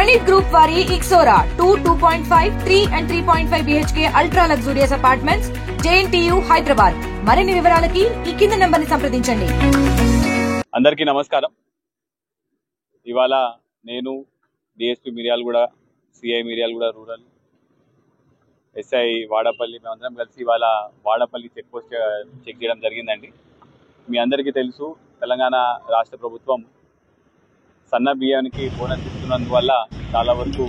Pranit Group vari Ixora 2.5, 3 and 3.5 BHK ultra luxurious apartments, JNTU Hyderabad. మరిన్ని వివరాలకి ఈ కింద నంబర్ ని సంప్రదించండి. అందరికీ నమస్కారం. ఇవాళ నేను DSP Miryalaguda, CI Miryalaguda rural, SI Vadapalli మేమందరం కలిసి ఇవాళ వాడపల్లి చెక్ పోస్ట్ చెక్ చేయడం జరిగిందండి. మీ అందరికీ తెలుసు, తెలంగాణ రాష్ట్ర ప్రభుత్వం సన్న బియ్యానికి బోనస్ ఇస్తున్నందువల్ల చాలా వరకు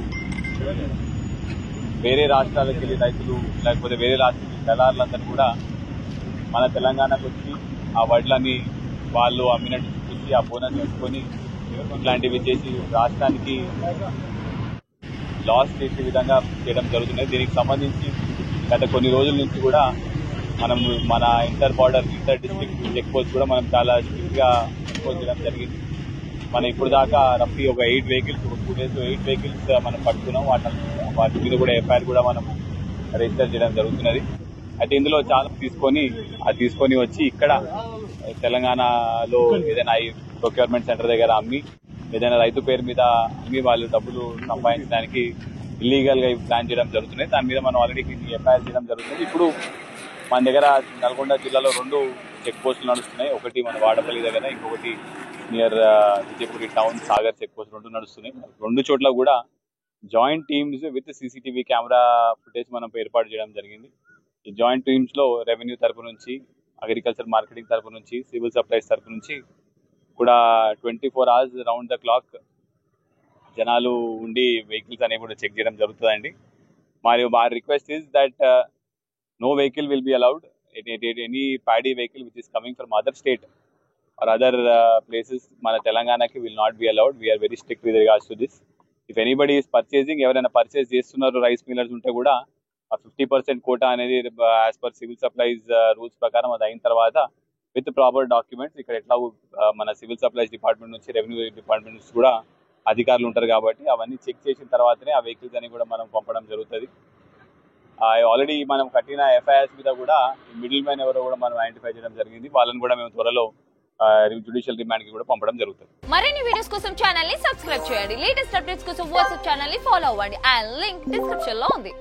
వేరే రాష్ట్రాలకు వెళ్ళి రైతులు లేకపోతే వేరే రాష్ట్రాల దళారులందరూ కూడా మన తెలంగాణకు వచ్చి ఆ వడ్లని వాళ్ళు అమ్మినట్టు చూసి ఆ బోనస్ వేసుకొని ఇట్లాంటివి చేసి రాష్ట్రానికి లాస్ చేసే విధంగా చేయడం జరుగుతుంది. దీనికి సంబంధించి గత కొన్ని రోజుల నుంచి కూడా మనం మన ఇంటర్ డిస్ట్రిక్ట్ చెక్ పోస్ట్ కూడా మనం చాలా స్ట్రిక్ట్గా ఎన్ఫోర్స్ చేయడం జరిగింది. మనం ఇప్పుడు దాకా రఫ్లీ ఒక 8 వెహికల్స్ 2 days 8 వెహికల్స్ మనం పట్టుకున్నాం. వాటి మీద కూడా ఎఫ్ఐఆర్ కూడా మనం రిజిస్టర్ చేయడం జరుగుతున్నది. అయితే ఇందులో చాలా తీసుకొని వచ్చి ఇక్కడ తెలంగాణలో ఏదైనా ప్రొక్యూర్మెంట్ సెంటర్ దగ్గర అమ్మి ఏదైనా రైతు పేరు మీద అమ్మి వాళ్ళు డబ్బులు సంపాదించడానికి ఇల్లీగల్ గా ప్లాన్ చేయడం జరుగుతుంది. దాని మీద మనం ఆల్రెడీ ఎఫ్ఐఆర్ చేయడం జరుగుతుంది. ఇప్పుడు మన దగ్గర నల్గొండ జిల్లాలో 2 చెక్ పోస్టులు నడుస్తున్నాయి. ఒకటి మన వాడపల్లి దగ్గర, ఇంకొకటి near Vijayapuri town Sagar check post 2 నడుస్తున్నాయి. 2 చోట్ల కూడా joint teams with CCTV camera footage మనం ఏర్పాటు చేయడం జరిగింది. ఈ జాయింట్ టీమ్స్ లో రెవెన్యూ తరపు నుంచి, అగ్రికల్చర్ మార్కెటింగ్ తరపు నుంచి, సివిల్ సప్లైస్ తరపు నుంచి కూడా 24 hours రౌండ్ ద క్లాక్ జనాలు ఉండి వెహికల్స్ అనేవి కూడా చెక్ చేయడం జరుగుతుందండి. మరియు మా request is that no vehicle will be allowed. Any paddy vehicle which is coming from other state or other places మన తెలంగాణకి will not be allowed. We are very strict with regards to this. If anybody is purchasing, ఎవరైనా purchase చేస్తున్నారు rice millers ఉంటే కూడా ఆ 50% quota అనేది as per civil supplies rules ప్రకారం అది అయిన తర్వాత విత్ ప్రాపర్ డాక్యుమెంట్స్ ఇక్కడ ఎట్లా మన సివిల్ సప్లైస్ డిపార్ట్మెంట్ నుంచి, రెవెన్యూ డిపార్ట్మెంట్ నుంచి కూడా అధికారులు ఉంటారు కాబట్టి అవన్నీ చెక్ చేసిన తర్వాతనే ఆ వెహికల్స్ అని కూడా మనం పంపడం జరుగుతుంది. ఆల్రెడీ మనం కట్టిన ఎఫ్ఐఆర్స్ మీద కూడా మిడిల్ మ్యాన్ ఎవరో కూడా మనం ఐడెంటిఫై చేయడం జరిగింది. వాళ్ళని కూడా మేము త్వరలో జ్యుడిషియల్ రిమాండ్ కి కూడా పంపడం జరుగుతుంది. మరిన్ని వీడియోస్ కోసం ఛానల్ ని సబ్స్క్రైబ్ చేయండి. లేటెస్ట్ అప్డేట్స్ కోసం వాట్సాప్ ఛానల్ ని ఫాలో అవ్వండి. ఆ లింక్ డిస్క్రిప్షన్ లో ఉంది.